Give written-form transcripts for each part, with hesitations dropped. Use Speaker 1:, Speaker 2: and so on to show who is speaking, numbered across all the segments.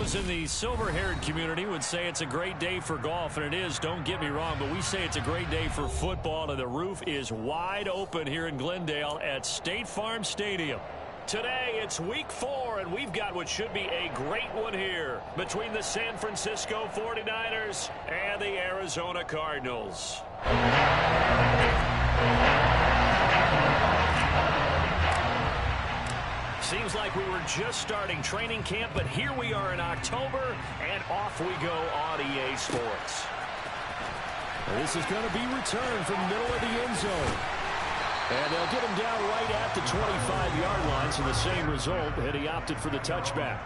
Speaker 1: Those in the silver-haired community would say it's a great day for golf, and it is, don't get me wrong, but we say it's a great day for football, and the roof is wide open here in Glendale at State Farm Stadium. Today, it's week 4, and we've got what should be a great one here between the San Francisco 49ers and the Arizona Cardinals. Seems like we were just starting training camp, but here we are in October, and off we go on EA Sports.
Speaker 2: This is going to be returned from the middle of the end zone. And they'll get him down right at the 25-yard line, so the same result, and he opted for the touchback.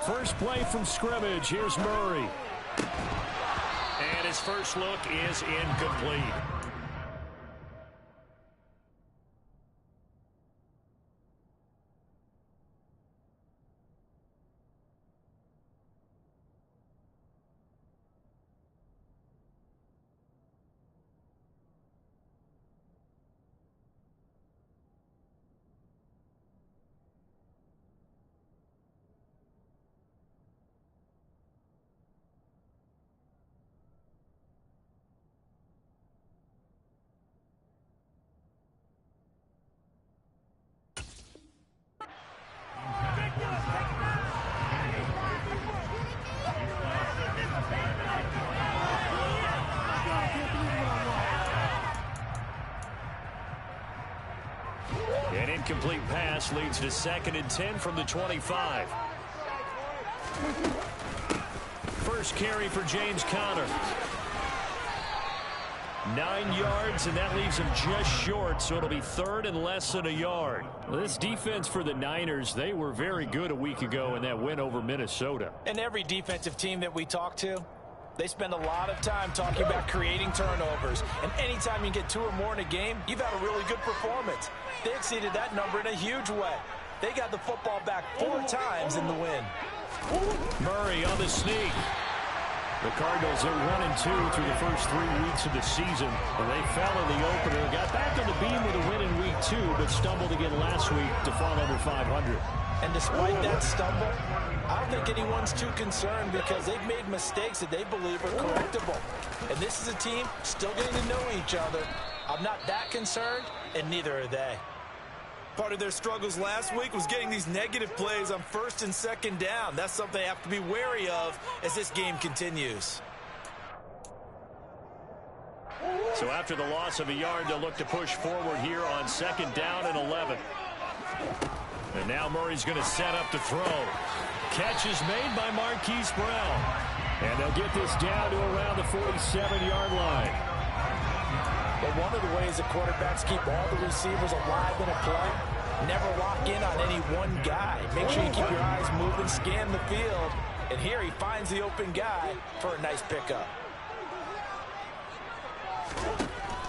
Speaker 2: First play from scrimmage. Here's Murray.
Speaker 1: And his first look is incomplete. An incomplete pass leads to 2nd and 10 from the 25. First carry for James Conner. 9 yards, and that leaves him just short, so it'll be 3rd and less than a yard. Well, this defense for the Niners, they were very good a week ago in that win over Minnesota.
Speaker 3: And every defensive team that we talk to, they spend a lot of time talking about creating turnovers. And anytime you get 2 or more in a game, you've had a really good performance. They exceeded that number in a huge way. They got the football back 4 times in the win.
Speaker 1: Murray on the sneak. The Cardinals are 1-2 through the first 3 weeks of the season. And they fell in the opener, got back on the beam with a win in week 2, but stumbled again last week to fall under 500.
Speaker 3: And despite that stumble, I don't think anyone's too concerned because they've made mistakes that they believe are correctable. And this is a team still getting to know each other. I'm not that concerned, and neither are they.
Speaker 4: Part of their struggles last week was getting these negative plays on 1st and 2nd down. That's something they have to be wary of as this game continues.
Speaker 1: So after the loss of a yard, they'll look to push forward here on 2nd down and 11. And now Murray's going to set up to throw. Catch is made by Marquise Brown. And they'll get this down to around the 47-yard line.
Speaker 3: But one of the ways that quarterbacks keep all the receivers alive in a play, never lock in on any one guy. Make sure you keep your eyes moving, scan the field. And here he finds the open guy for a nice pickup.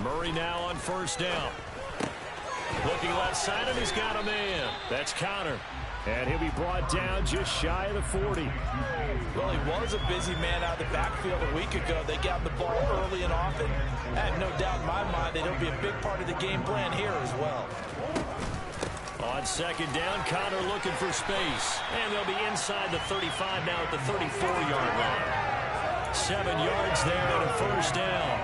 Speaker 1: Murray now on 1st down. Looking left side, and he's got a man. That's Conner. And he'll be brought down just shy of the 40.
Speaker 3: Well, he was a busy man out of the backfield a week ago. They got the ball early and often. I have no doubt in my mind that he'll be a big part of the game plan here as well.
Speaker 1: On 2nd down, Conner looking for space. And they'll be inside the 35 now at the 34-yard line. 7 yards there and a 1st down.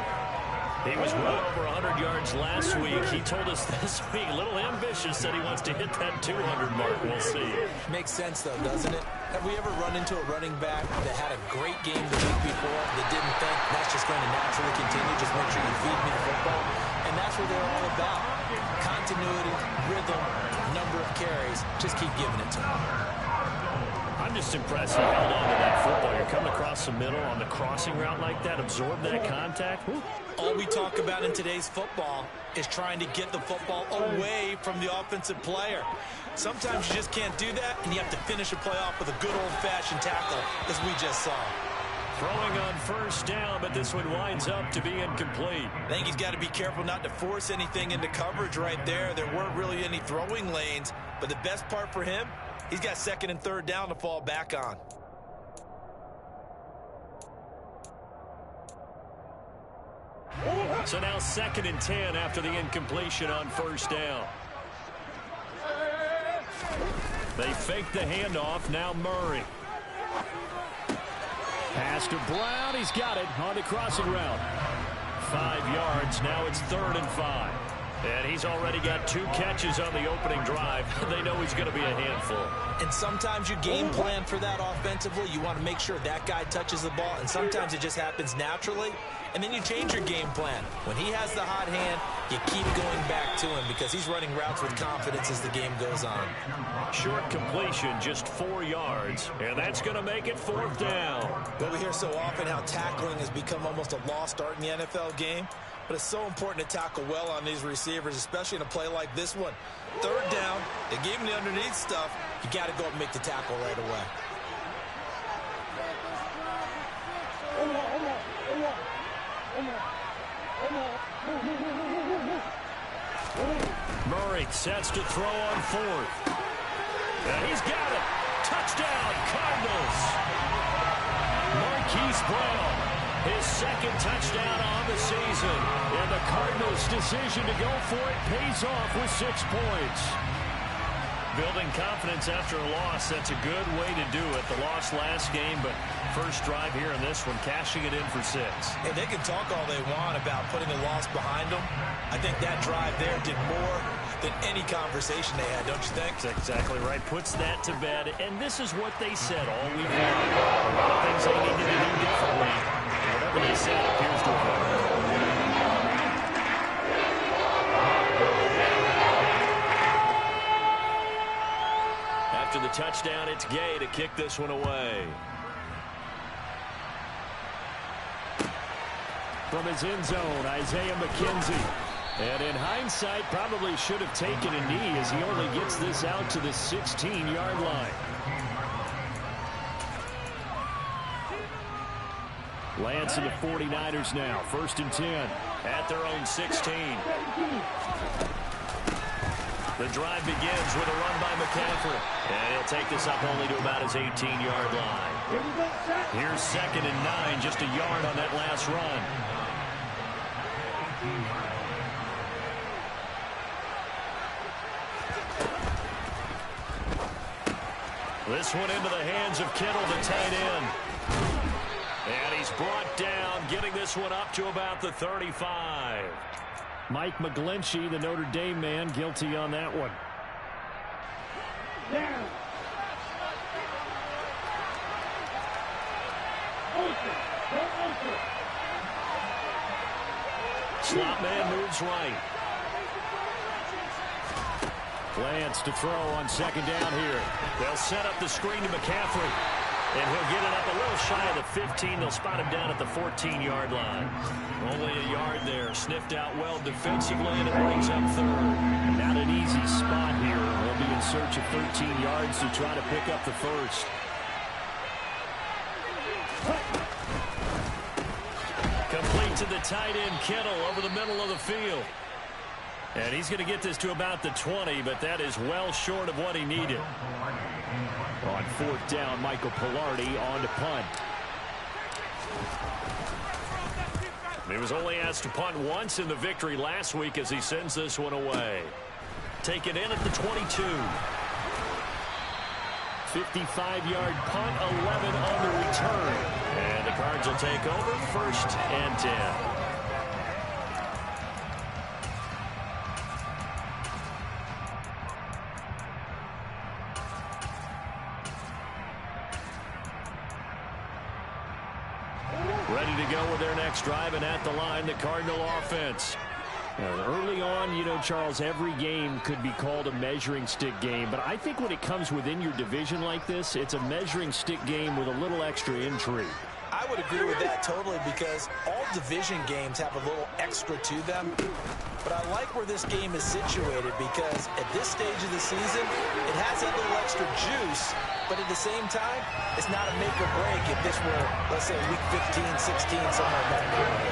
Speaker 1: He was well over 100 yards last week. He told us this week, a little ambitious, that he wants to hit that 200 mark. We'll see.
Speaker 3: Makes sense, though, doesn't it? Have we ever run into a running back that had a great game the week before that didn't think that's just going to naturally continue? Just make sure you feed me the football. And that's what they're all about. Continuity, rhythm, number of carries. Just keep giving it to them.
Speaker 1: I'm just impressed he held on to that football. You're coming across the middle on the crossing route like that, absorb that contact. Woo.
Speaker 4: All we talk about in today's football is trying to get the football away from the offensive player. Sometimes you just can't do that, and you have to finish a play off with a good old-fashioned tackle, as we just saw.
Speaker 1: Throwing on first down, but this one winds up to be incomplete.
Speaker 4: I think he's got to be careful not to force anything into coverage right there. There weren't really any throwing lanes, but the best part for him, he's got second and third down to fall back on.
Speaker 1: So now 2nd and 10 after the incompletion on first down. They fake the handoff. Now Murray. Pass to Brown. He's got it on the crossing route. 5 yards. Now it's 3rd and 5. And he's already got 2 catches on the opening drive. They know he's going to be a handful.
Speaker 3: And sometimes you game plan for that offensively. You want to make sure that guy touches the ball, and sometimes it just happens naturally. And then you change your game plan. When he has the hot hand, you keep going back to him because he's running routes with confidence as the game goes on.
Speaker 1: Short completion, just 4 yards, and that's going to make it 4th down.
Speaker 4: But we hear so often how tackling has become almost a lost art in the NFL game. But it's so important to tackle well on these receivers, especially in a play like this one. 3rd down, they gave him the underneath stuff.
Speaker 3: You got to go and make the tackle right away.
Speaker 1: Murray sets to throw on 4th. And he's got it. Touchdown, Cardinals. Marquise Brown, his 2nd touchdown on the season. And the Cardinals' decision to go for it pays off with 6 points. Building confidence after a loss, that's a good way to do it. The loss last game, but first drive here in this one, cashing it in for 6.
Speaker 4: And they can talk all they want about putting a loss behind them. I think that drive there did more than any conversation they had, don't you think?
Speaker 1: That's exactly right. Puts that to bed. And this is what they said all week long. A lot of things they needed to do differently. Whatever they said appears to have worked. After the touchdown, it's Gay to kick this one away. From his end zone, Isaiah McKenzie. And in hindsight, probably should have taken a knee as he only gets this out to the 16-yard line. Lance and the 49ers now. 1st and 10 at their own 16. The drive begins with a run by McCaffrey. And he'll take this up only to about his 18-yard line. Here's 2nd and 9, just a yard on that last run. This one into the hands of Kittle, the tight end. And he's brought down, getting this one up to about the 35. Mike McGlinchey, the Notre Dame man, guilty on that one. Slot man moves right. Lance to throw on 2nd down here. They'll set up the screen to McCaffrey. And he'll get it up a little shy of the 15. They'll spot him down at the 14-yard line. Only a yard there. Sniffed out well defensively, and it brings up 3rd. Not an easy spot here. They'll be in search of 13 yards to try to pick up the 1st. Complete to the tight end, Kittle, over the middle of the field. And he's going to get this to about the 20, but that is well short of what he needed. On 4th down, Michael Pilardi on to punt. He was only asked to punt once in the victory last week as he sends this one away. Taken in at the 22. 55-yard punt, 11 on the return. And the Cards will take over 1st and 10. Ready to go with their next drive, and at the line, the Cardinal offense. Early on, you know, Charles, every game could be called a measuring stick game, but I think when it comes within your division like this, it's a measuring stick game with a little extra intrigue.
Speaker 3: I would agree with that totally because all division games have a little extra to them. But I like where this game is situated because at this stage of the season, it has that little extra juice, But at the same time, it's not a make or break if this were, let's say, week 15, 16, somewhere in that neighborhood.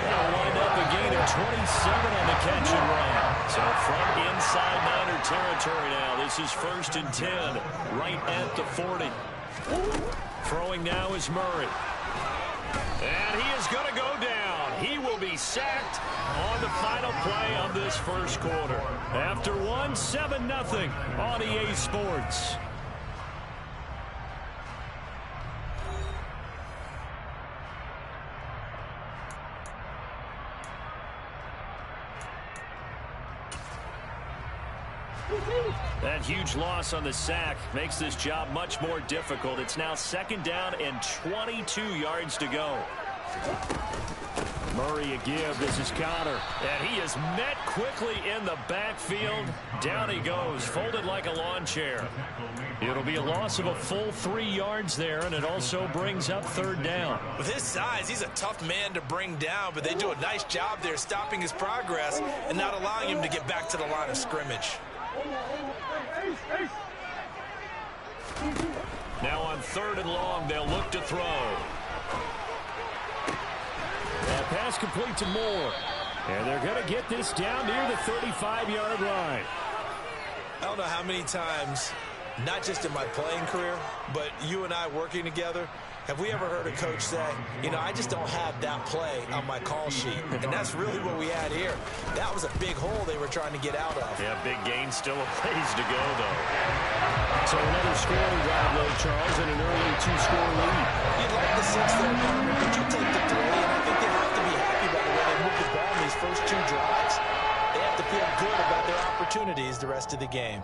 Speaker 1: They'll wind up a gain of 27 on the catch and run. So from inside Niner territory now, this is 1st and 10, right at the 40. Throwing now is Murray. And he is going to go down. He will be sacked on the final play of this first quarter. After 7-0 on EA Sports. That huge loss on the sack makes this job much more difficult. It's now 2nd down and 22 yards to go. Murray a give. This is Connor. And he is met quickly in the backfield. Down he goes, folded like a lawn chair. It'll be a loss of a full 3 yards there, and it also brings up 3rd down.
Speaker 4: With his size, he's a tough man to bring down, but they do a nice job there stopping his progress and not allowing him to get back to the line of scrimmage.
Speaker 1: Now on 3rd and long, they'll look to throw. That pass complete to Moore. And they're going to get this down near the 35-yard line.
Speaker 4: I don't know how many times, not just in my playing career, but you and I working together, have we ever heard a coach say, you know, I just don't have that play on my call sheet. And that's really what we had here. That was a big hole they were trying to get out of.
Speaker 1: Yeah, big gain, still a ways to go, though.
Speaker 2: So another scoring drive, though, Charles, and an early 2-score lead.
Speaker 3: You'd like the 6 there, Carter, but you take the 3, and I think they have to be happy by the way they moved the ball in these first 2 drives. They have to feel good about their opportunities the rest of the game.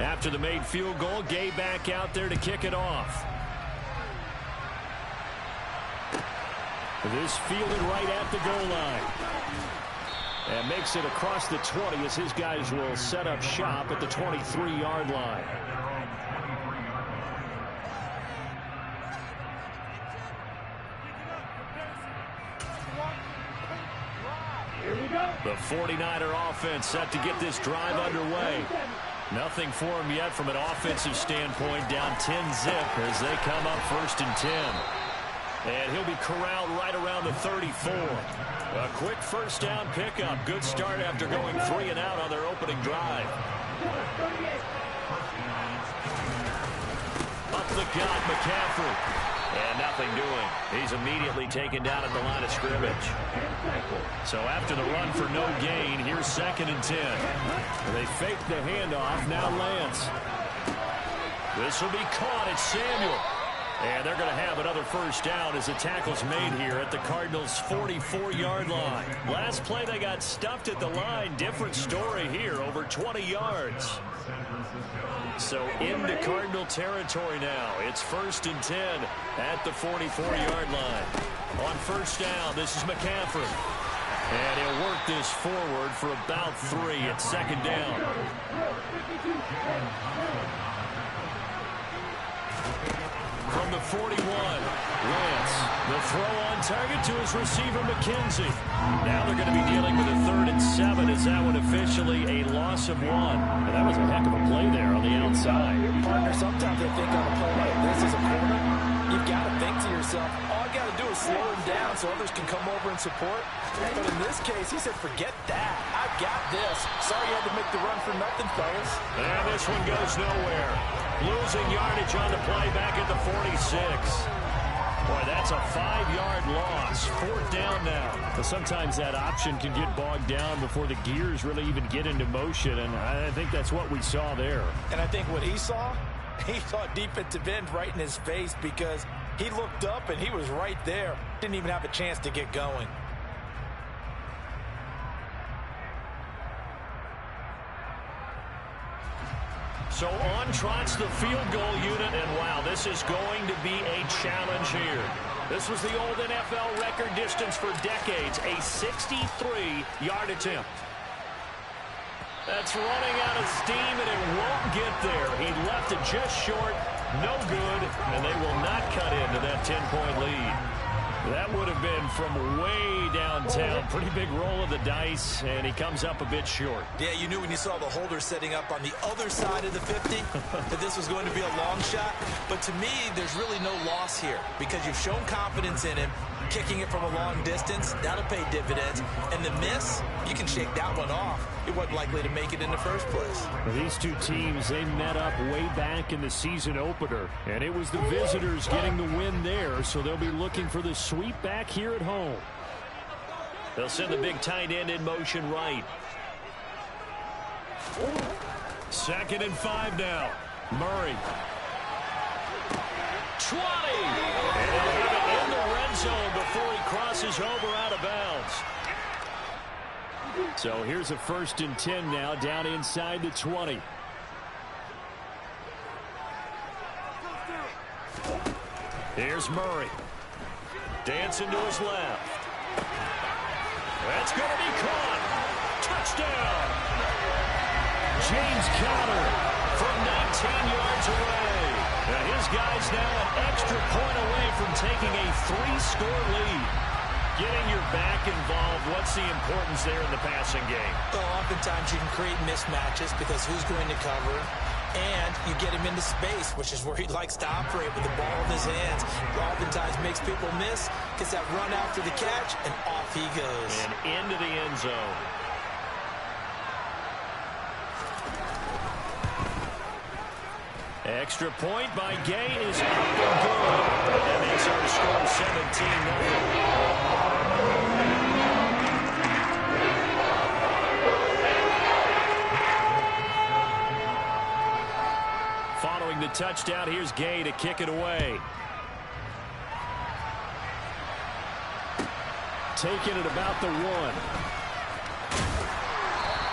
Speaker 1: After the made field goal, Gay back out there to kick it off. This fielded right at the goal line. And makes it across the 20 as his guys will set up shop at the 23-yard line. The 49er offense set to get this drive underway. Nothing for him yet from an offensive standpoint, down 10-zip as they come up 1st and 10. And he'll be corralled right around the 34. A quick 1st down pickup. Good start after going 3 and out on their opening drive. Up the gut, McCaffrey. And nothing doing. He's immediately taken down at the line of scrimmage. So after the run for no gain, here's 2nd and 10. They fake the handoff. Now Lance. This will be caught. It's Samuel. And they're going to have another 1st down as the tackle's made here at the Cardinals' 44-yard line. Last play, they got stuffed at the line. Different story here, over 20 yards. So into Cardinal territory now. It's 1st and 10 at the 44-yard line. On 1st down, this is McCaffrey. And he'll work this forward for about 3 at 2nd down. From the 41, Lance. The throw on target to his receiver, McKenzie. Now they're going to be dealing with a 3rd and 7 as that one officially a loss of 1. And that was a heck of a play there on the outside.
Speaker 3: Partner, sometimes I think on a play like this as a corner, you've got to think to yourself, all I got to do is slow him down so others can come over and support. But in this case, he said, forget that. I've got this. Sorry you had to make the run for nothing, fellas.
Speaker 1: And this one goes nowhere. Losing yardage on the play back at the 46. Boy, that's a 5-yard loss. 4th down now.
Speaker 2: But sometimes that option can get bogged down before the gears really even get into motion, and I think that's what we saw there.
Speaker 3: And I think what he saw defensive end right in his face because he looked up and he was right there. Didn't even have a chance to get going.
Speaker 1: So on trots the field goal unit, and wow, this is going to be a challenge here. This was the old NFL record distance for decades, a 63-yard attempt. That's running out of steam, and it won't get there. He left it just short, no good, and they will not cut into that 10-point lead. That would have been from way downtown. Pretty big roll of the dice, and he comes up a bit short.
Speaker 3: Yeah, you knew when you saw the holder setting up on the other side of the 50 that this was going to be a long shot. But to me, there's really no loss here because you've shown confidence in him. Kicking it from a long distance, that'll pay dividends. And the miss, you can shake that one off. It wasn't likely to make it in the first place.
Speaker 2: These two teams, they met up way back in the season opener, and it was the visitors getting the win there, so they'll be looking for the sweep back here at home.
Speaker 1: They'll send the big tight end in motion right. 2nd and 5 now. Murray. 20! And he'll have it in the red zone before he crosses over out of bounds.
Speaker 2: So here's a 1st and 10 now, down inside the 20.
Speaker 1: Here's Murray. Dancing to his left. That's going to be caught. Touchdown.
Speaker 2: James Conner
Speaker 1: from 19 yards away. Now his guy's now an extra point away from taking a 3-score lead. Getting your back involved, what's the importance there in the passing game?
Speaker 3: Well, oftentimes you can create mismatches because who's going to cover, and you get him into space, which is where he likes to operate with the ball in his hands. Oftentimes makes people miss, gets that run after the catch, and off he goes.
Speaker 1: And into the end zone. Extra point by Gay is up and good. That makes our score 17-0. Following the touchdown, here's Gay to kick it away.
Speaker 2: Taking it about the 1.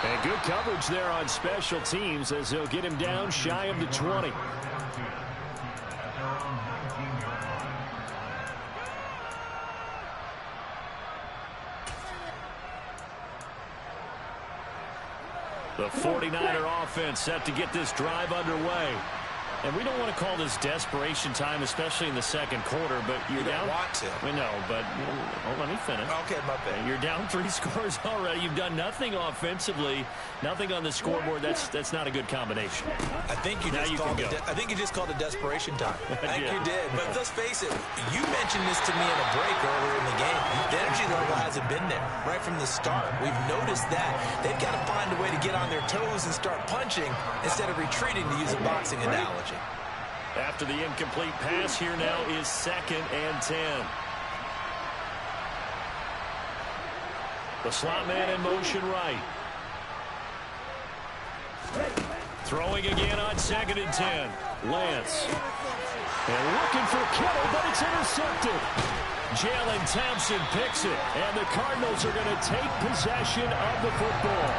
Speaker 2: And good coverage there on special teams as they'll get him down shy of the 20.
Speaker 1: The 49er offense set to get this drive underway. And we don't want to call this desperation time, especially in the second quarter, but you're down.
Speaker 3: You don't want to.
Speaker 1: We know, but let me finish.
Speaker 3: Okay, my bad.
Speaker 1: You're down 3 scores already. You've done nothing offensively, nothing on the scoreboard. That's not a good combination.
Speaker 3: I think you just called it desperation time. I think you did. But let's face it, you mentioned this to me in a break earlier in the game. The energy level hasn't been there right from the start. We've noticed that. They've got to find a way to get on their toes and start punching instead of retreating, to use a boxing analogy.
Speaker 1: After the incomplete pass, here now is 2nd and 10. The slot man in motion right. Throwing again on 2nd and 10. Lance. And looking for Kittle, but it's intercepted. Jalen Thompson picks it, and the Cardinals are going to take possession of the football.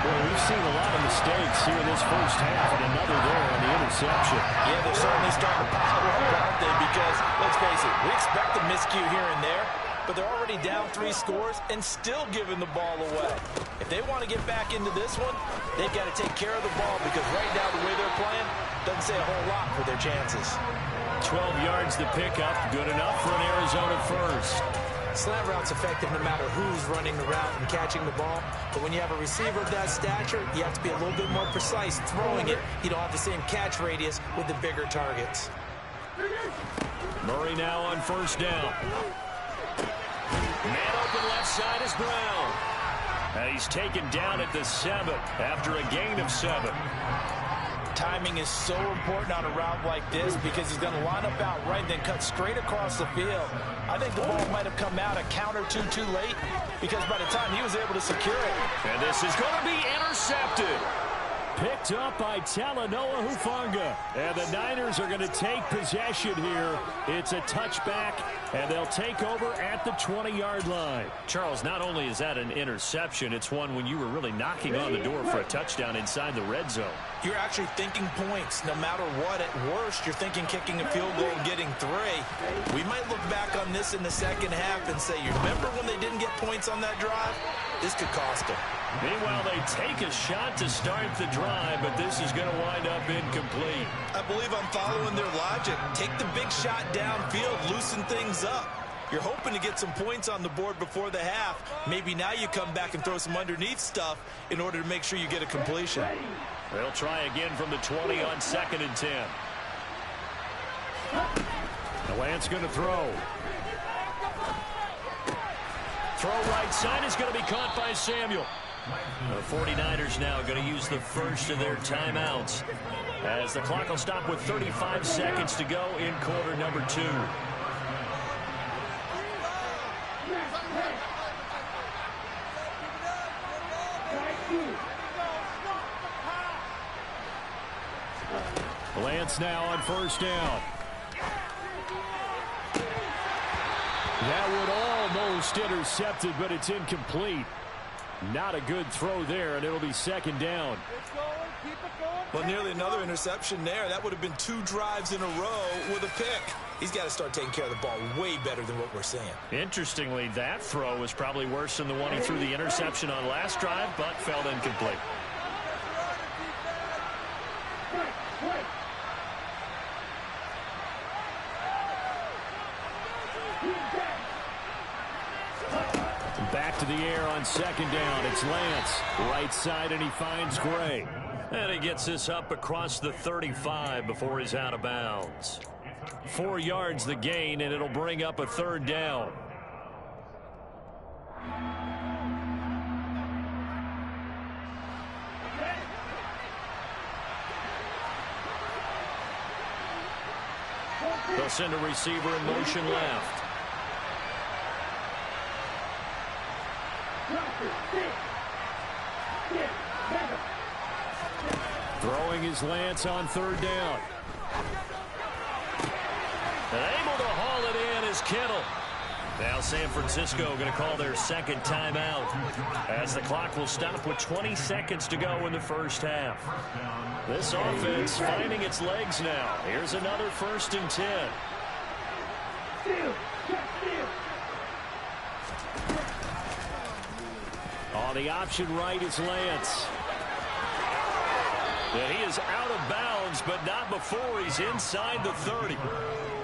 Speaker 2: Well, we've seen a lot of mistakes here in this first half, and another there on the interception.
Speaker 3: Yeah, they're certainly starting to pile up, aren't they? Because, let's face it, we expect a miscue here and there, but they're already down 3 scores and still giving the ball away. If they want to get back into this one, they've got to take care of the ball because right now the way they're playing doesn't say a whole lot for their chances.
Speaker 1: 12 yards to pick up, good enough for an Arizona first.
Speaker 3: Slant route's effective no matter who's running the route and catching the ball. But when you have a receiver of that stature, you have to be a little bit more precise throwing it. You don't have the same catch radius with the bigger targets.
Speaker 1: Murray now on 1st down. Man open left side is Brown. And he's taken down at the 7th after a gain of 7.
Speaker 3: Timing is so important on a route like this because he's going to line up out right and then cut straight across the field. I think the ball might have come out a count or two too late because by the time he was able to secure it.
Speaker 1: And this is going to be intercepted.
Speaker 2: Picked up by Talanoa Hufanga. And the Niners are going to take possession here. It's a touchback, and they'll take over at the 20-yard line.
Speaker 1: Charles, not only is that an interception, it's one when you were really knocking on the door for a touchdown inside the red zone.
Speaker 3: You're actually thinking points. No matter what, at worst, you're thinking kicking a field goal and getting 3. We might look back on this in the second half and say, you remember when they didn't get points on that drive? This could cost them.
Speaker 1: Meanwhile, they take a shot to start the drive, but this is going to wind up incomplete.
Speaker 4: I believe I'm following their logic. Take the big shot downfield, loosen things up. You're hoping to get some points on the board before the half. Maybe now you come back and throw some underneath stuff in order to make sure you get a completion.
Speaker 1: They'll try again from the 20 on 2nd and 10. The Lance going to throw. Throw right side is going to be caught by Samuel. The 49ers now going to use the first of their timeouts as the clock will stop with 35 seconds to go in quarter number 2. Lance now on 1st down. That would almost intercepted, but it's incomplete. Not a good throw there, and it'll be 2nd down.
Speaker 4: Well, nearly another interception there. That would have been 2 drives in a row with a pick. He's got to start taking care of the ball way better than what we're seeing.
Speaker 1: Interestingly, that throw was probably worse than the one he threw the interception on last drive, but fell incomplete. Back to the air on 2nd down. It's Lance. Right side, and he finds Gray. And he gets this up across the 35 before he's out of bounds. 4 yards the gain, and it'll bring up a 3rd down. They'll send a receiver in motion left. Throwing his Lance on 3rd down. And able to haul it in is Kittle. Now San Francisco going to call their 2nd timeout as the clock will stop with 20 seconds to go in the first half. This offense finding its legs now. Here's another 1st and 10. On the option right is Lance. And he is out of bounds, but not before he's inside the 30.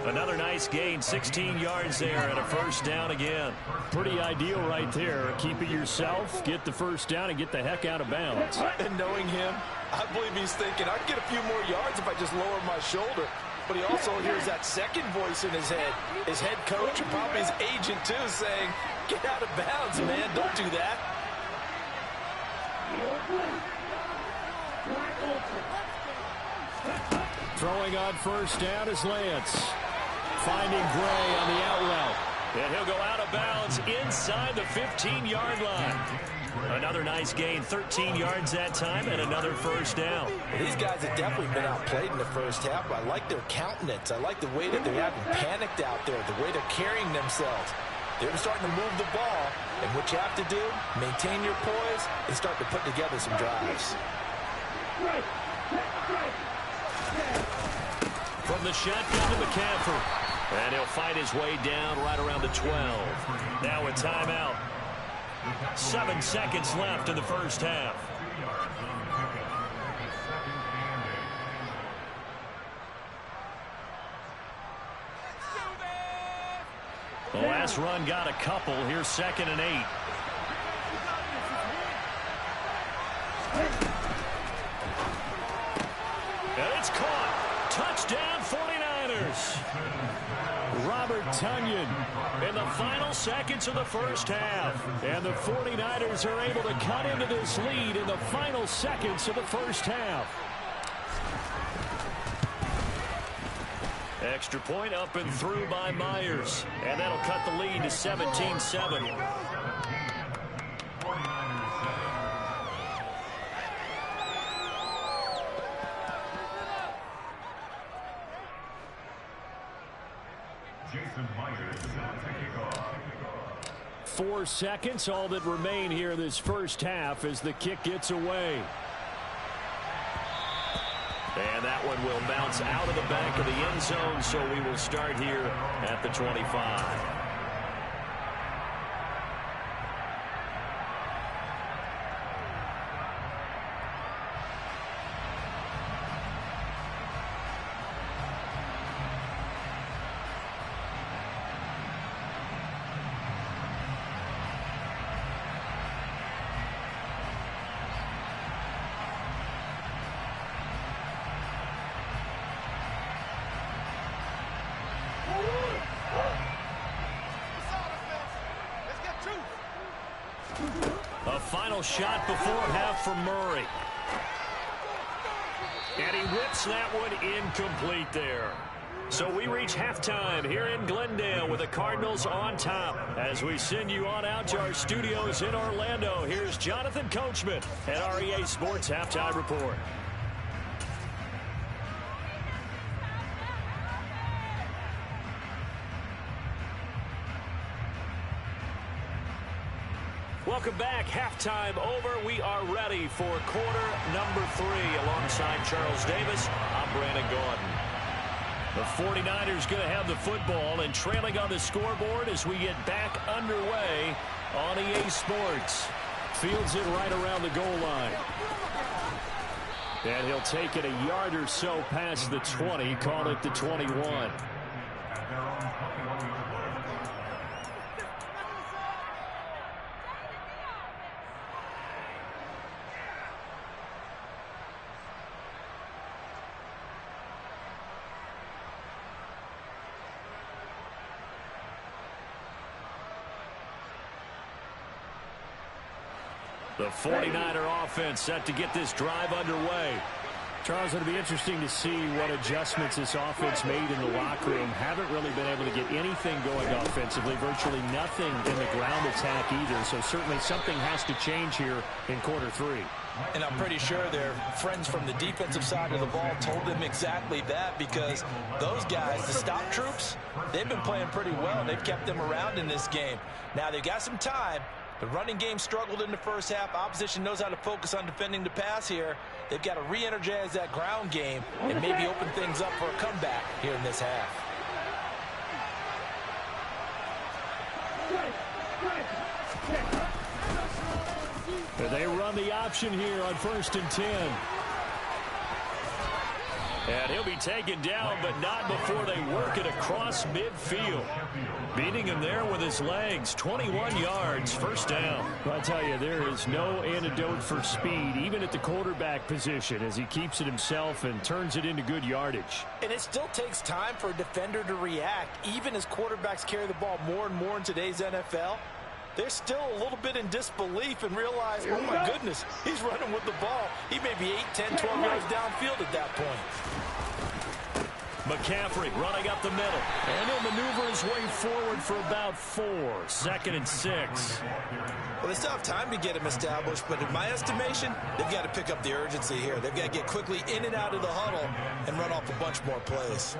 Speaker 1: Another nice gain, 16 yards there, and a 1st down again. Pretty ideal right there. Keep it yourself, get the 1st down, and get the heck out of bounds.
Speaker 4: And knowing him, I believe he's thinking, I can get a few more yards if I just lower my shoulder. But he also hears that second voice in his head. His head coach, and probably his agent too, saying, get out of bounds, man, don't do that.
Speaker 1: Throwing on 1st down is Lance. Finding Gray on the out route. And he'll go out of bounds inside the 15-yard line. Another nice gain, 13 yards that time, and another 1st down.
Speaker 4: Well, these guys have definitely been outplayed in the first half, but I like their countenance. I like the way that they haven't panicked out there, the way they're carrying themselves. They're starting to move the ball, and what you have to do, maintain your poise and start to put together some drives.
Speaker 1: From the shotgun to McCaffrey. And he'll fight his way down right around the 12. Now a timeout. 7 seconds left in the first half. The last run got a couple. Here's 2nd and 8. And it's caught. Touchdown 49ers. Robert Tonyan in the final seconds of the first half. And the 49ers are able to cut into this lead in the final seconds of the first half. Extra point up and through by Myers. And that'll cut the lead to 17-7.
Speaker 5: Jason Myers to kick off.
Speaker 1: 4 seconds, all that remain here this first half as the kick gets away. And that one will bounce out of the back of the end zone, so we will start here at the 25. A final shot before half from Murray. And he whips that one incomplete there. So we reach halftime here in Glendale with the Cardinals on top. As we send you on out to our studios in Orlando, here's Jonathan Coachman at REA Sports Halftime Report. Welcome back. Halftime over. We are ready for quarter number 3. Alongside Charles Davis, I'm Brandon Gordon. The 49ers going to have the football and trailing on the scoreboard as we get back underway on EA Sports. Fields it right around the goal line. And he'll take it a yard or so past the 20, call it the 21. The 49er offense set to get this drive underway. Charles, it'll be interesting to see what adjustments this offense made in the locker room. Haven't really been able to get anything going offensively. Virtually nothing in the ground attack either. So certainly something has to change here in quarter 3.
Speaker 3: And I'm pretty sure their friends from the defensive side of the ball told them exactly that, because those guys, the stop troops, they've been playing pretty well. They've kept them around in this game. Now they've got some time. The running game struggled in the first half. Opposition knows how to focus on defending the pass here. They've got to re-energize that ground game and maybe open things up for a comeback here in this half.
Speaker 1: They run the option here on 1st and 10. And he'll be taken down, but not before they work it across midfield. Beating him there with his legs. 21 yards, first down. I tell you, there is no antidote for speed, even at the quarterback position, as he keeps it himself and turns it into good yardage.
Speaker 3: And it still takes time for a defender to react, even as quarterbacks carry the ball more and more in today's NFL. They're still a little bit in disbelief and realize, oh my goodness, he's running with the ball. He may be 8, 10, 12 yards downfield at that point.
Speaker 1: McCaffrey running up the middle. And he'll maneuver his way forward for about 4. 2nd and 6.
Speaker 4: Well, they still have time to get him established, but in my estimation, they've got to pick up the urgency here. They've got to get quickly in and out of the huddle and run off a bunch more plays.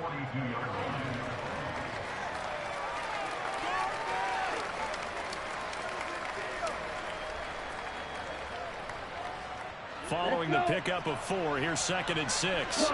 Speaker 1: Following the pickup of 4, here's 2nd and 6.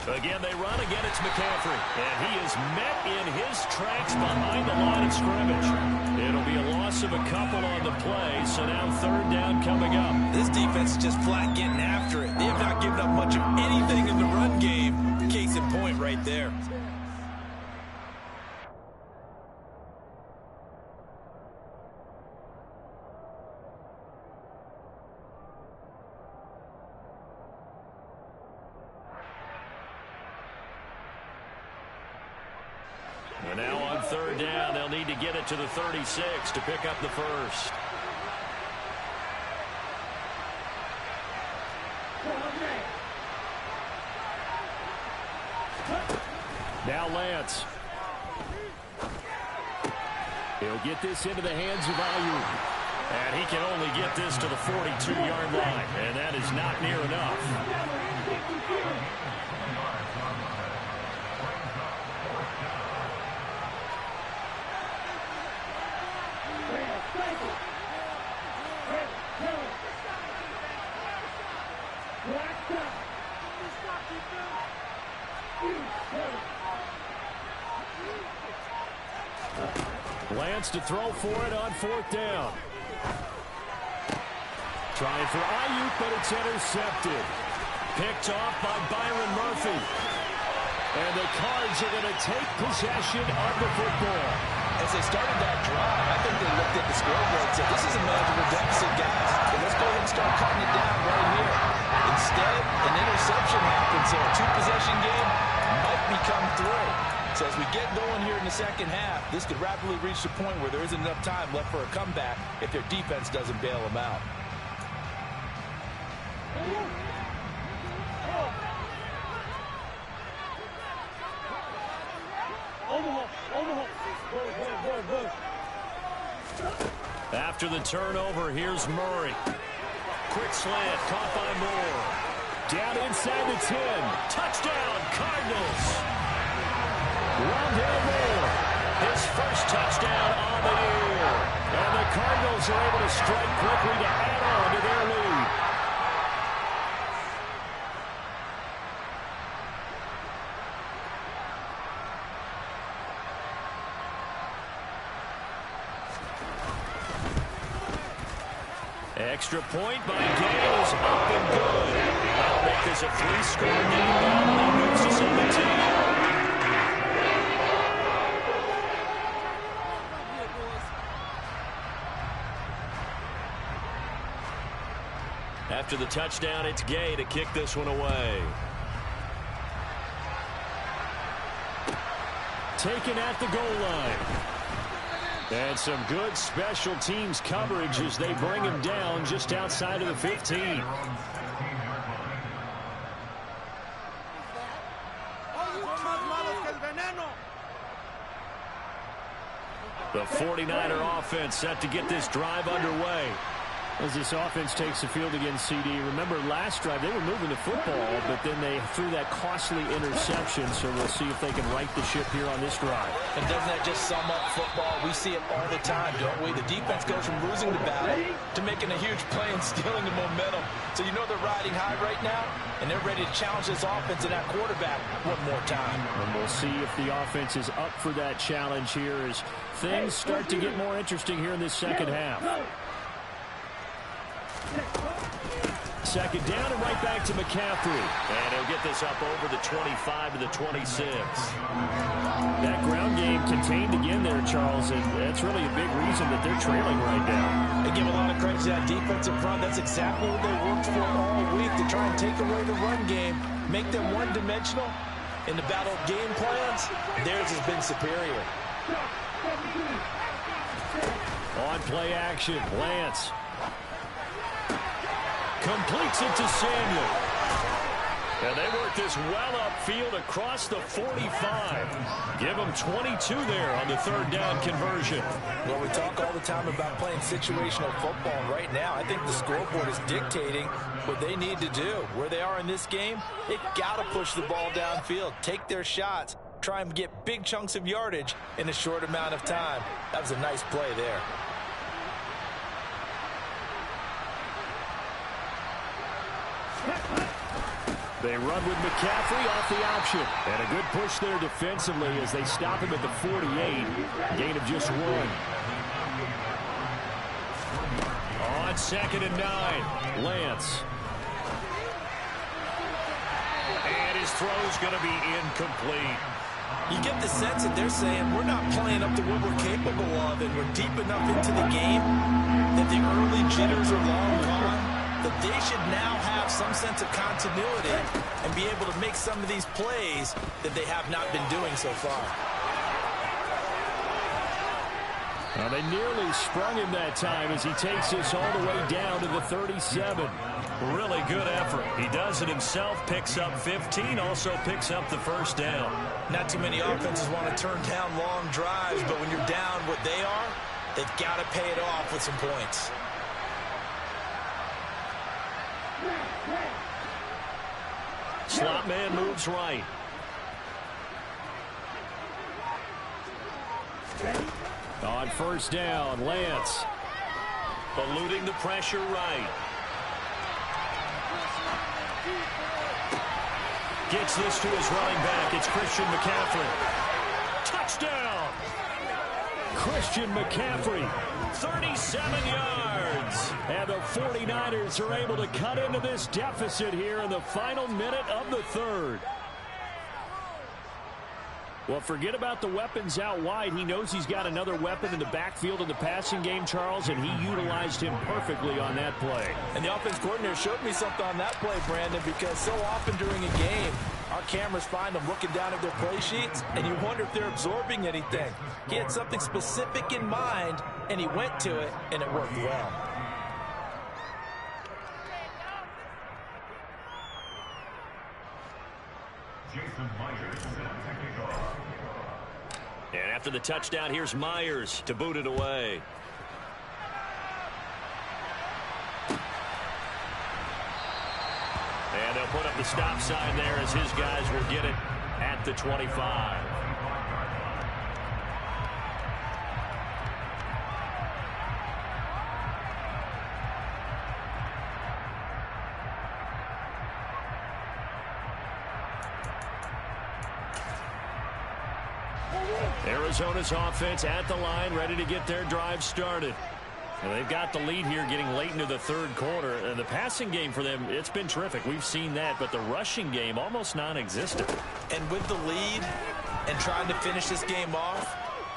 Speaker 1: Again, they run. Again, it's McCaffrey. And he is met in his tracks behind the line of scrimmage. It'll be a loss of a couple on the play, so now 3rd down coming up.
Speaker 4: This defense is just flat getting after it. They have not given up much of anything in the run game. Case in point right there.
Speaker 1: And now on 3rd down, they'll need to get it to the 36 to pick up the first. Now Lance. He'll get this into the hands of Ayuk. And he can only get this to the 42-yard line. And that is not near enough. Lance to throw for it on 4th down. Trying for Ayuk, but it's intercepted. Picked off by Byron Murphy. And the Cards are going to take possession of the football.
Speaker 3: As they started that drive, I think they looked at the scoreboard and said, this is a manageable deficit, guys. But let's go ahead and start cutting it down right here. Instead, an interception happens, so a two-possession game might become three. So as we get going here in the second half, this could rapidly reach the point where there isn't enough time left for a comeback if their defense doesn't bail them out.
Speaker 1: After the turnover, here's Murray. Quick slant, caught by Moore. Down inside the 10. Touchdown, Cardinals. Rondale Moore, his first touchdown on the year. And the Cardinals are able to strike quickly to add on to their lead. Extra point by Gale is up and good. That'll make this a three-score game now, and he moves to 17. After the touchdown, it's Gay to kick this one away. Taken at the goal line. And some good special teams coverage as they bring him down just outside of the 15. The 49er offense set to get this drive underway. As this offense takes the field against CD, remember last drive they were moving the football, but then they threw that costly interception, so we'll see if they can right the ship here on this drive.
Speaker 3: And doesn't that just sum up football? We see it all the time, don't we? The defense goes from losing the battle to making a huge play and stealing the momentum. So you know they're riding high right now, and they're ready to challenge this offense and that quarterback one more time.
Speaker 1: And we'll see if the offense is up for that challenge here as things start to get more interesting here in this second half. Second down and right back to McCaffrey. And he'll get this up over the 25 to the 26. That ground game contained again there, Charles, and that's really a big reason that they're trailing right now.
Speaker 3: They give a lot of credit to that defensive front. That's exactly what they worked for all week, to try and take away the run game, make them one-dimensional. In the battle of game plans, theirs has been superior.
Speaker 1: On play action, Lance completes it to Samuel. And they work this well upfield across the 45. Give them 22 there on the third down conversion.
Speaker 3: Well, we talk all the time about playing situational football, and right now I think the scoreboard is dictating what they need to do. Where they are in this game, they've got to push the ball downfield, take their shots, try and get big chunks of yardage in a short amount of time. That was a nice play there.
Speaker 1: They run with McCaffrey off the option. And a good push there defensively as they stop him at the 48. Gain of just one. On 2nd and 9, Lance. And his throw's going to be incomplete.
Speaker 3: You get the sense that they're saying we're not playing up to what we're capable of, and we're deep enough into the game that the early jitters are long gone, that they should now have some sense of continuity and be able to make some of these plays that they have not been doing so far.
Speaker 1: Well, they nearly sprung him that time as he takes this all the way down to the 37. Really good effort. He does it himself, picks up 15, also picks up the first down.
Speaker 3: Not too many offenses want to turn down long drives, but when you're down what they are, they've got to pay it off with some points.
Speaker 1: Slot man moves right. On first down, Lance. Eluding the pressure right. Gets this to his running back. It's Christian McCaffrey. Touchdown! Christian McCaffrey, 37 yards. And the 49ers are able to cut into this deficit here in the final minute of the third.
Speaker 2: Well, forget about the weapons out wide. He knows he's got another weapon in the backfield in the passing game, Charles, and he utilized him perfectly on that play.
Speaker 3: And the offense coordinator showed me something on that play, Brandon, because so often during a game, our cameras find them looking down at their play sheets, and you wonder if they're absorbing anything. He had something specific in mind, and he went to it, and it worked well.
Speaker 1: And after the touchdown, here's Myers to boot it away. And they'll put up the stop sign there as his guys will get it at the 25. Arizona's offense at the line, ready to get their drive started. And they've got the lead here getting late into the third quarter. And the passing game for them, it's been terrific. We've seen that, but the rushing game almost non-existent.
Speaker 3: And with the lead and trying to finish this game off,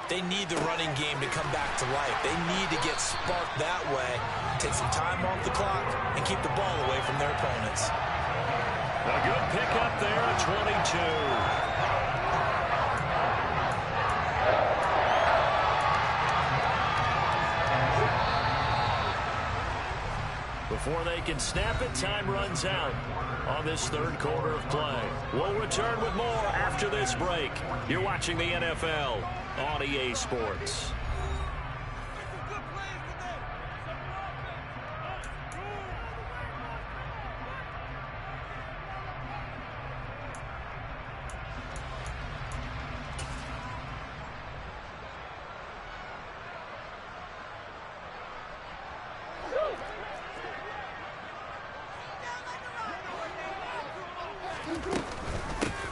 Speaker 3: they need the running game to come back to life. They need to get sparked that way, take some time off the clock, and keep the ball away from their opponents.
Speaker 1: A good pickup there at 22. Before they can snap it, time runs out on this third quarter of play. We'll return with more after this break. You're watching the NFL on EA Sports.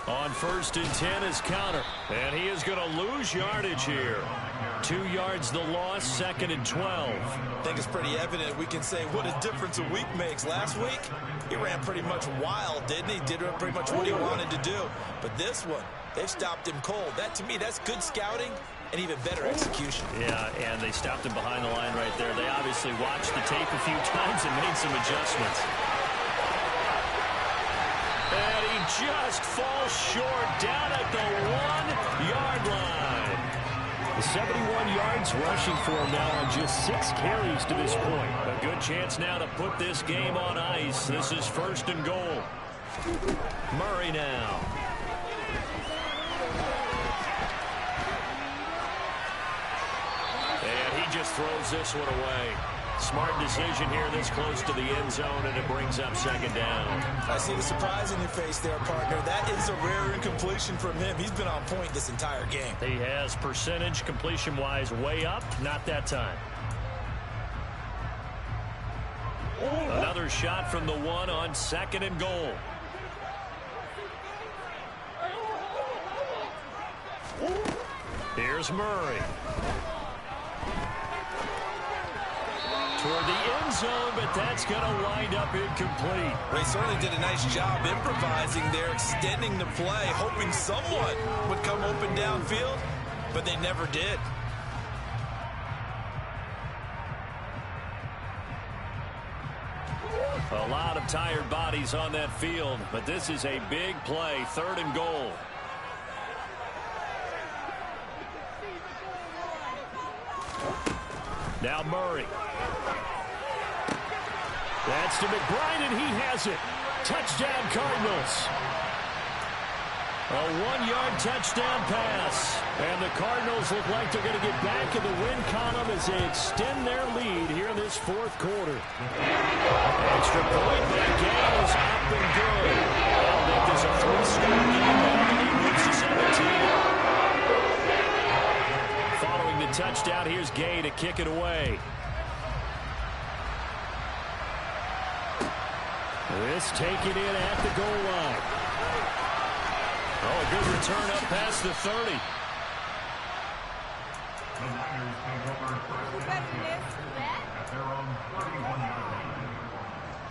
Speaker 1: On 1st and 10 is Counter, and he is going to lose yardage here. 2 yards the loss, 2nd and 12.
Speaker 3: I think it's pretty evident we can say what a difference a week makes. Last week, he ran pretty much wild, didn't he? Did pretty much what he wanted to do. But this one, they've stopped him cold. That, to me, that's good scouting and even better execution.
Speaker 1: Yeah, and they stopped him behind the line right there. They obviously watched the tape a few times and made some adjustments. And he just falls short down at the 1-yard line. The 71 yards rushing for him now on just 6 carries to this point. A good chance now to put this game on ice. This is 1st and goal. Murray now. And he just throws this one away. Smart decision here this close to the end zone, and it brings up 2nd down.
Speaker 3: I see the surprise in your face there, partner. That is a rare incompletion from him. He's been on point this entire game.
Speaker 1: He has percentage completion-wise way up. Not that time. Another shot from the 1 on 2nd and goal. Here's Murray. Toward the end zone, but that's going to wind up incomplete.
Speaker 3: They certainly did a nice job improvising there, extending the play, hoping someone would come open downfield, but they never did.
Speaker 1: A lot of tired bodies on that field, but this is a big play, 3rd and goal. Now Murray. That's to McBride, and he has it. Touchdown, Cardinals. A 1-yard touchdown pass. And the Cardinals look like they're going to get back in the win column as they extend their lead here in this 4th quarter. Extra point. That game is up and good. They'll make this a 3-score game now, and he moves to 17. Following the touchdown, here's Gay to kick it away. This taken in at the goal line. Oh, a good return up past the 30.
Speaker 5: The Niners take over 1st and 10 at their own 31-yard line.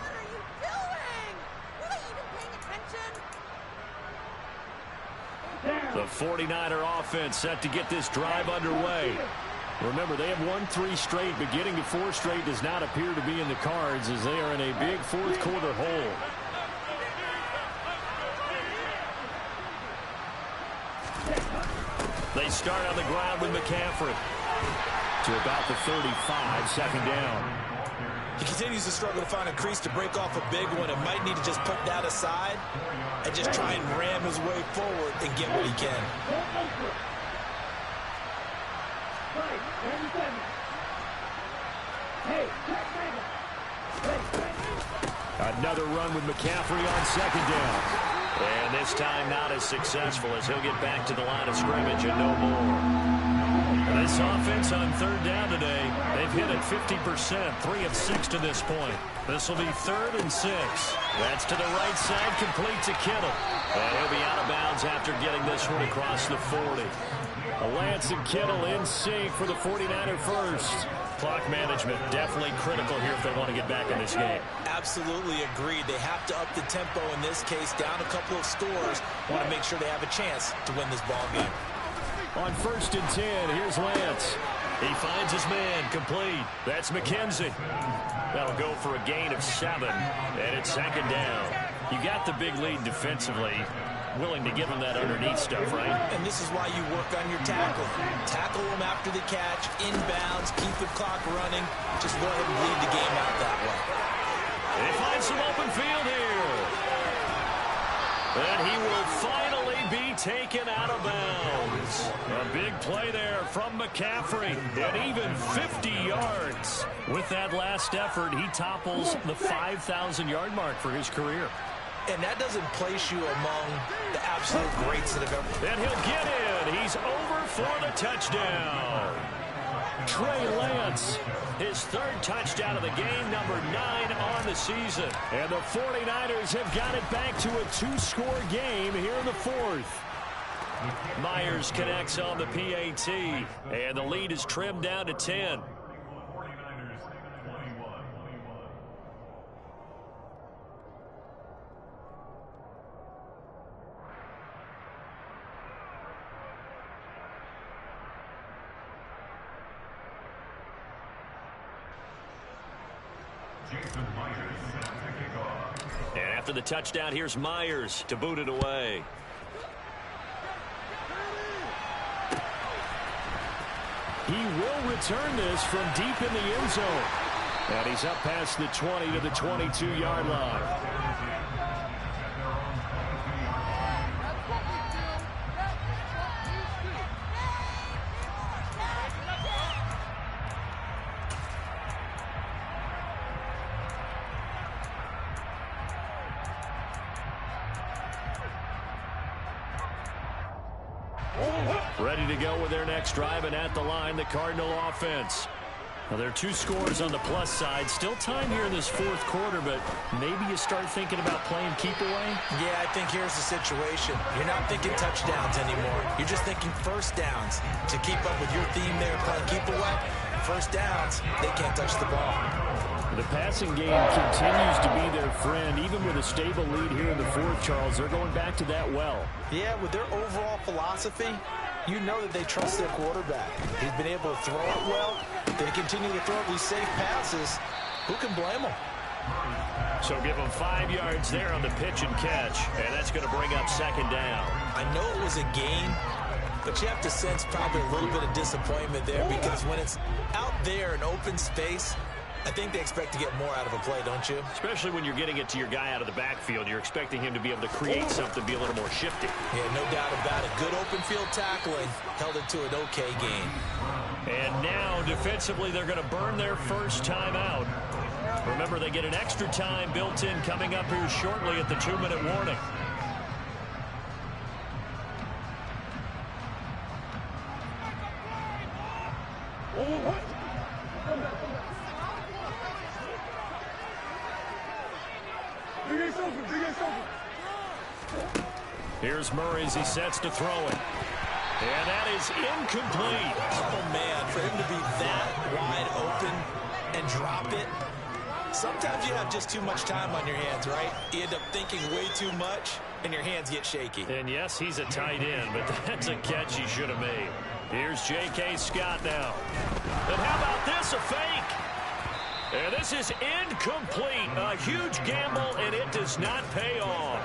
Speaker 6: What are you doing? Were they even paying attention?
Speaker 1: The 49er offense set to get this drive underway. Remember, they have won 3 straight, but getting to 4 straight does not appear to be in the cards as they are in a big fourth quarter hole. They start on the ground with McCaffrey. To about the 35, second down.
Speaker 3: He continues to struggle to find a crease to break off a big one and might need to just put that aside and just try and ram his way forward and get what he can.
Speaker 1: Another run with McCaffrey on second down. And this time not as successful as he'll get back to the line of scrimmage and no more. This offense on third down today, they've hit it 50%, 3 of 6 to this point. This will be 3rd and 6. That's to the right side, complete to Kittle. And he'll be out of bounds after getting this one across the 40. Lance and Kittle in sync for the 49er first. Clock management definitely critical here if they want to get back in this game.
Speaker 3: Absolutely agreed. They have to up the tempo in this case, down a couple of scores. Want to make sure they have a chance to win this ball game.
Speaker 1: On 1st and 10, here's Lance. He finds his man, complete. That's McKenzie. That'll go for a gain of 7, and it's second down. You got the big lead defensively. Willing to give him that underneath stuff, right?
Speaker 3: And this is why you work on your tackling. Tackle him after the catch, inbounds, keep the clock running. Just go ahead and lead the game out that way.
Speaker 1: They find some open field here. And he will finally be taken out of bounds. A big play there from McCaffrey. And even 50 yards. With that last effort, he topples the 5,000-yard mark for his career.
Speaker 3: And that doesn't place you among the absolute greats that have ever...
Speaker 1: And he'll get in. He's over for the touchdown. Trey Lance, his 3rd touchdown of the game, number 9 on the season. And the 49ers have got it back to a 2-score game here in the 4th. Myers connects on the PAT, and the lead is trimmed down to 10. And after the touchdown, here's Myers to boot it away. He will return this from deep in the end zone. And he's up past the 20 to the 22-yard line. Ready to go with their next drive, and at the line, the Cardinal offense. Now, there are 2 scores on the plus side. Still time here in this 4th quarter, but maybe you start thinking about playing keep away?
Speaker 3: Yeah, I think here's the situation. You're not thinking touchdowns anymore. You're just thinking first downs. To keep up with your theme there, playing keep away, first downs, they can't touch the ball.
Speaker 1: The passing game continues to be their friend. Even with a stable lead here in the 4th, Charles, they're going back to that well.
Speaker 3: Yeah, with their overall philosophy, you know that they trust their quarterback. He's been able to throw it well. They continue to throw these safe passes. Who can blame them?
Speaker 1: So give them 5 yards there on the pitch and catch, and that's going to bring up second down.
Speaker 3: I know it was a gain, but you have to sense probably a little bit of disappointment there because when it's out there in open space, I think they expect to get more out of a play, don't you?
Speaker 1: Especially when you're getting it to your guy out of the backfield. You're expecting him to be able to create something, be a little more shifty.
Speaker 3: Yeah, no doubt about it. Good open field tackling held it to an okay game.
Speaker 1: And now, defensively, they're going to burn their first time out. Remember, they get an extra time built in coming up here shortly at the 2-minute warning. Here's Murray as he sets to throw it. And that is incomplete.
Speaker 3: Oh, man, for him to be that wide open and drop it,
Speaker 4: Sometimes you have just too much time on your hands, right? You end up thinking way too much, and your hands get shaky.
Speaker 1: And yes, he's a tight end, but that's a catch he should have made. Here's J.K. Scott now. And how about this, a fake? And this is incomplete. A huge gamble, and it does not pay off.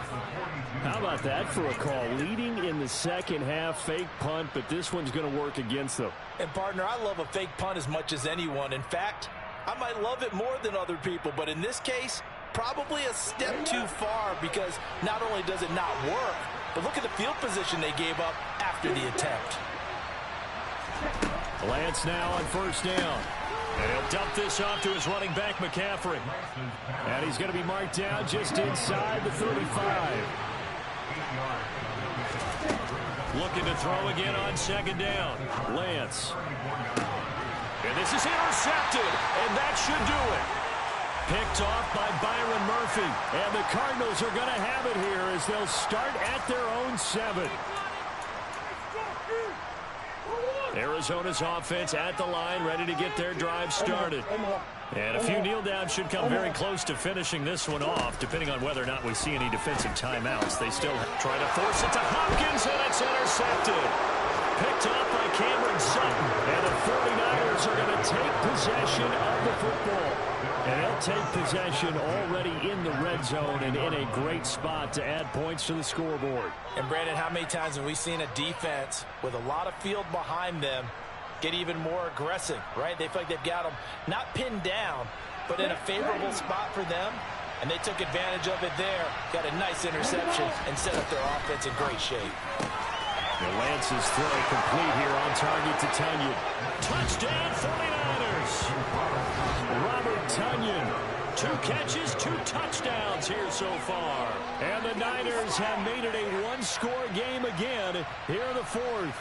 Speaker 2: How about that for a call? Leading in the second half, fake punt, but this one's going to work against them.
Speaker 3: And, partner, I love a fake punt as much as anyone. In fact, I might love it more than other people, but in this case, probably a step too far because not only does it not work, but look at the field position they gave up after the attempt.
Speaker 2: Lance now on first down.
Speaker 1: And he'll dump this off to his running back, McCaffrey.
Speaker 2: And he's going to be marked down just inside the 35.
Speaker 1: Looking to throw again on second down.
Speaker 2: Lance.
Speaker 1: And this is intercepted, and that should do it. Picked off by Byron Murphy.
Speaker 2: And the Cardinals are going to have it here as they'll start at their own 7.
Speaker 1: Arizona's offense at the line, ready to get their drive started. And a few kneel downs should come very close to finishing this one off, depending on whether or not we see any defensive timeouts. They still try to force it to Hopkins, and it's intercepted. Picked off by Cameron Sutton. And the 49ers are going to take possession of the football. And they'll take possession already in the red zone and in a great spot to add points to the scoreboard.
Speaker 3: And, Brandon, how many times have we seen a defense with a lot of field behind them get even more aggressive, right? They feel like they've got them not pinned down, but in a favorable spot for them, and they took advantage of it there, got a nice interception, and set up their offense in great shape.
Speaker 2: Lance's throw complete here on target to Tunyon.
Speaker 1: Touchdown, 49ers.
Speaker 2: Robert Tunyon.
Speaker 1: 2 catches, 2 touchdowns here so far.
Speaker 2: And the Niners have made it a one-score game again here in the 4th.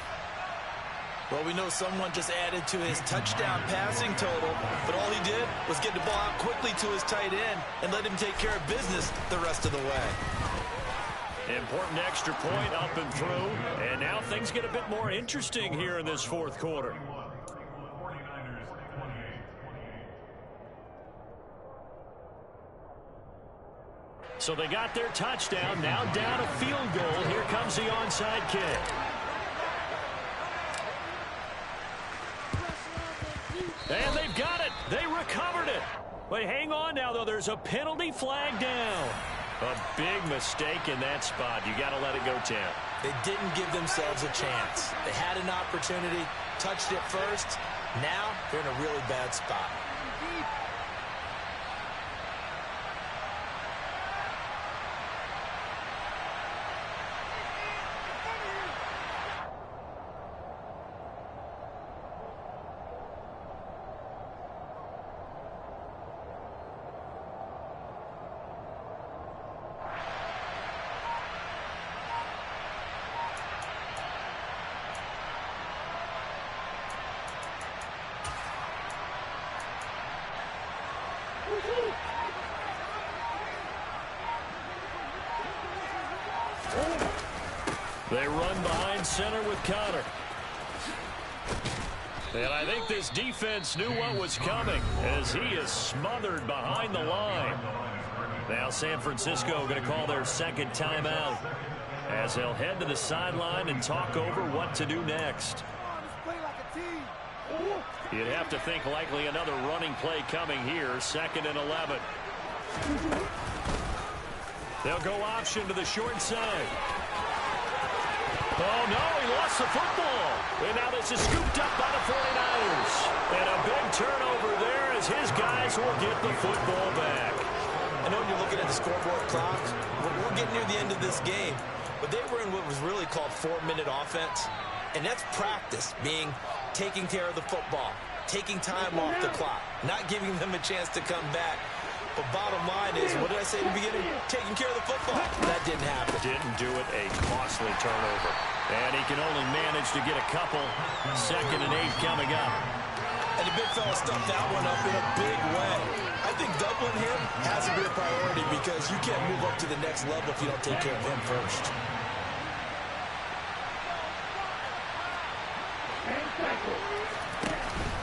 Speaker 4: Well, we know someone just added to his touchdown passing total, but all he did was get the ball out quickly to his tight end and let him take care of business the rest of the way.
Speaker 1: Important extra point up and through. And now things get a bit more interesting here in this 4th quarter. So they got their touchdown. Now down a field goal. Here comes the onside kick. And they've got it. They recovered it. But hang on now, though. There's a penalty flag down. A big mistake in that spot. You got to let it go, Tim.
Speaker 3: They didn't give themselves a chance. They had an opportunity, touched it first. Now they're in a really bad spot.
Speaker 1: They run behind center with Connor. And I think this defense knew what was coming as he is smothered behind the line. Now San Francisco going to call their second timeout as they'll head to the sideline and talk over what to do next. You'd have to think likely another running play coming here, 2nd and 11. They'll go option to the short side. Oh, no, he lost the football. And now this is scooped up by the 49ers. And a big turnover there as his guys will get the football back.
Speaker 4: I know when you're looking at the scoreboard clock, we're getting near the end of this game, but they were in what was really called 4-minute offense. And that's practice, being taking care of the football, taking time off the clock, not giving them a chance to come back. But bottom line is, what did I say in the beginning? Taking care of the football. That didn't happen.
Speaker 1: Didn't do it. A costly turnover. And he can only manage to get a couple. 2nd and 8 coming up.
Speaker 4: And the big fella stuffed that one up in a big way. I think doubling him has to be a priority because you can't move up to the next level if you don't take care of him first.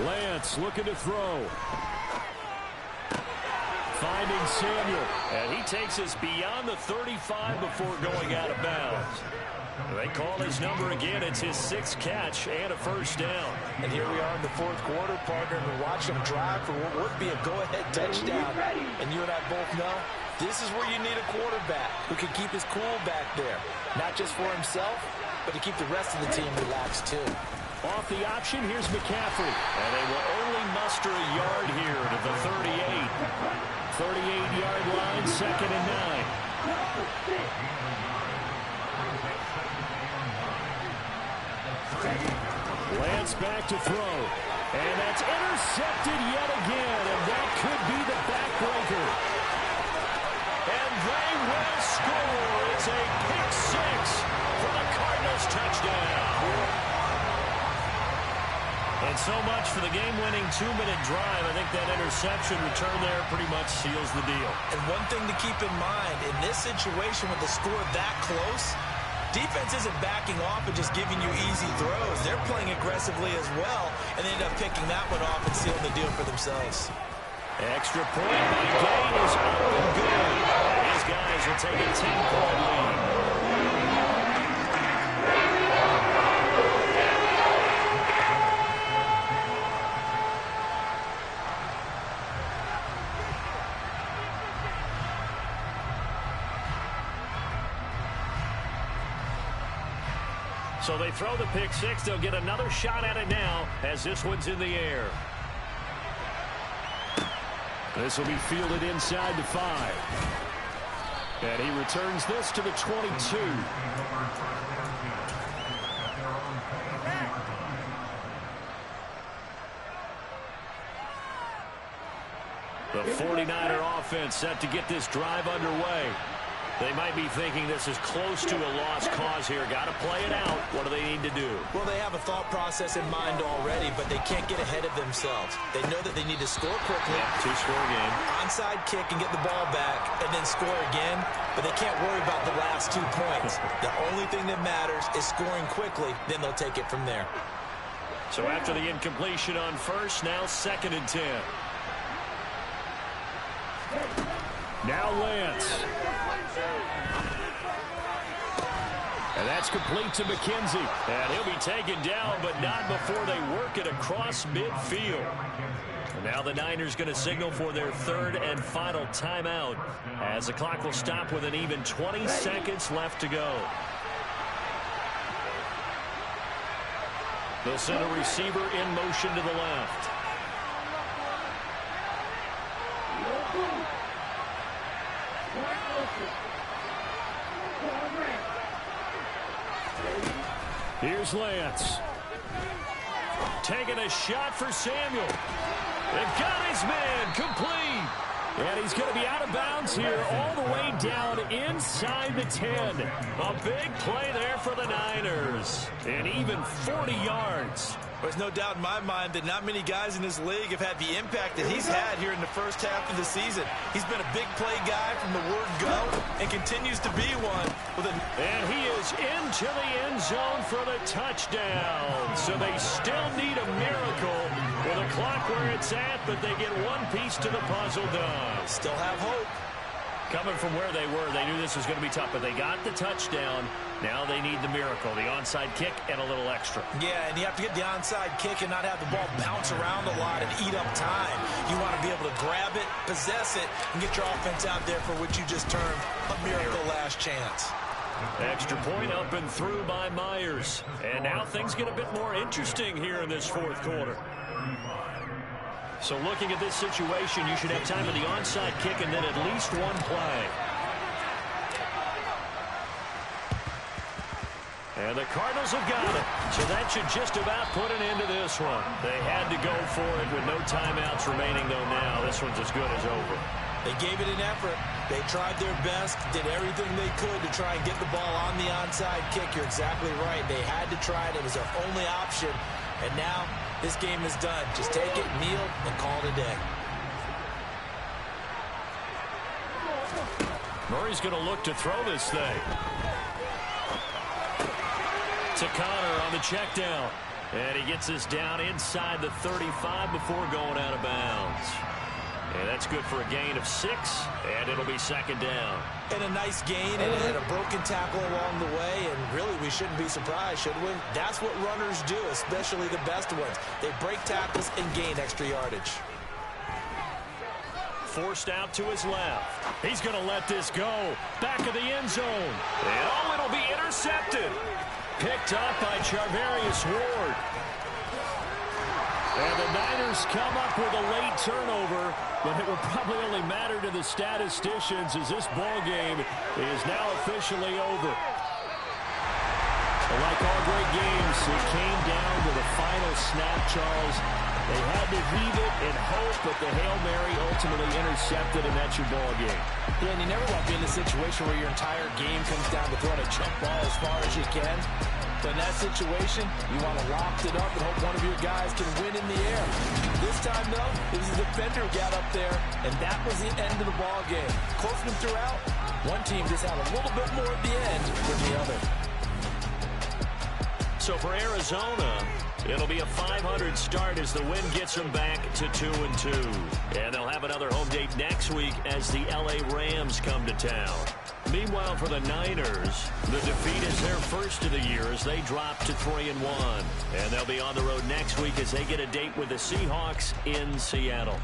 Speaker 2: Lance looking to throw. finding Samuel.
Speaker 1: And he takes us beyond the 35 before going out of bounds. They call his number again. It's his 6th catch and a first down.
Speaker 3: And here we are in the 4th quarter, partner, and watch him drive for what would be a go-ahead touchdown. And you and I both know this is where you need a quarterback who can keep his cool back there. Not just for himself, but to keep the rest of the team relaxed too.
Speaker 2: Off the option, here's McCaffrey.
Speaker 1: And they will only muster a yard here to the 38.
Speaker 2: 38-yard line, 2nd and 9. Lance back to throw. And that's intercepted yet again. And that could be the backbreaker.
Speaker 1: And they will score. It's a pick 6 for the Cardinals touchdown. And so much for the game-winning 2-minute drive. I think that interception return there pretty much seals the deal.
Speaker 3: And one thing to keep in mind, in this situation with the score that close, defense isn't backing off and just giving you easy throws. They're playing aggressively as well, and they end up picking that one off and sealing the deal for themselves.
Speaker 1: Extra point by Gay is up and good. These guys will take a 10-point lead. So they throw the pick 6. They'll get another shot at it now as this one's in the air.
Speaker 2: This will be fielded inside the 5. And he returns this to the 22.
Speaker 1: The 49er offense set to get this drive underway. They might be thinking this is close to a lost cause here. Got to play it out. What do they need to do?
Speaker 3: Well, they have a thought process in mind already, but they can't get ahead of themselves. They know that they need to score quickly.
Speaker 1: Yeah, 2-score game.
Speaker 3: Onside kick and get the ball back and then score again, but they can't worry about the last 2 points. The only thing that matters is scoring quickly, then they'll take it from there.
Speaker 1: So after the incompletion on first, now 2nd and 10.
Speaker 2: Now Lance. And that's complete to McKenzie.
Speaker 1: And he'll be taken down, but not before they work it across midfield. And now the Niners going to signal for their 3rd and final timeout as the clock will stop with an even 20 seconds left to go. They'll send a receiver in motion to the left.
Speaker 2: Here's Lance.
Speaker 1: Taking a shot for Samuel. They've got his man complete.
Speaker 2: And he's going to be out of bounds here all the way down inside the 10.
Speaker 1: A big play there for the Niners. And even 40 yards.
Speaker 3: There's no doubt in my mind that not many guys in this league have had the impact that he's had here in the first half of the season. He's been a big play guy from the word go and continues to be one.
Speaker 1: And he is into the end zone for the touchdown. So they still need a miracle with a clock where it's at, but they get one piece to the puzzle done.
Speaker 3: Still have hope.
Speaker 1: Coming from where they were, they knew this was going to be tough, but they got the touchdown. Now they need the miracle, the onside kick and a little extra.
Speaker 3: Yeah, and you have to get the onside kick and not have the ball bounce around a lot and eat up time. You want to be able to grab it, possess it, and get your offense out there for what you just termed a miracle last chance.
Speaker 1: Extra point up and through by Myers. And now things get a bit more interesting here in this 4th quarter. So looking at this situation, you should have time for the onside kick and then at least one play. And the Cardinals have got it. So that should just about put an end to this one. They had to go for it with no timeouts remaining, though now. This one's as good as over.
Speaker 3: They gave it an effort. They tried their best, did everything they could to try and get the ball on the onside kick. You're exactly right. They had to try it. It was their only option. And now this game is done. Just take it, kneel, and call it a day.
Speaker 1: Murray's going to look to throw this thing. To Connor on the check down. And he gets this down inside the 35 before going out of bounds. And that's good for a gain of 6, and it'll be second down.
Speaker 3: And a nice gain and a broken tackle along the way, and really we shouldn't be surprised, should we? That's what runners do, especially the best ones. They break tackles and gain extra yardage.
Speaker 1: Forced out to his left. He's going to let this go. Back of the end zone. And oh, it'll be intercepted. Picked up by Charvarius Ward. And the Niners come up with a late turnover, but it will probably only matter to the statisticians as this ball game is now officially over. Like all great games, it came down to the final snap, Charles. They had to heave it and hope, but the Hail Mary ultimately intercepted, and that's your ball game.
Speaker 3: Yeah, and you never want to be in a situation where your entire game comes down to throwing a jump ball as far as you can. But in that situation, you want to loft it up and hope one of your guys can win in the air. This time, though, it was the defender who got up there, and that was the end of the ball game. Close them throughout. One team just had a little bit more at the end than the other.
Speaker 1: So for Arizona, it'll be a .500 start as the win gets them back to 2-2. And they'll have another home date next week as the L.A. Rams come to town. Meanwhile, for the Niners, the defeat is their first of the year as they drop to 3-1. And they'll be on the road next week as they get a date with the Seahawks in Seattle.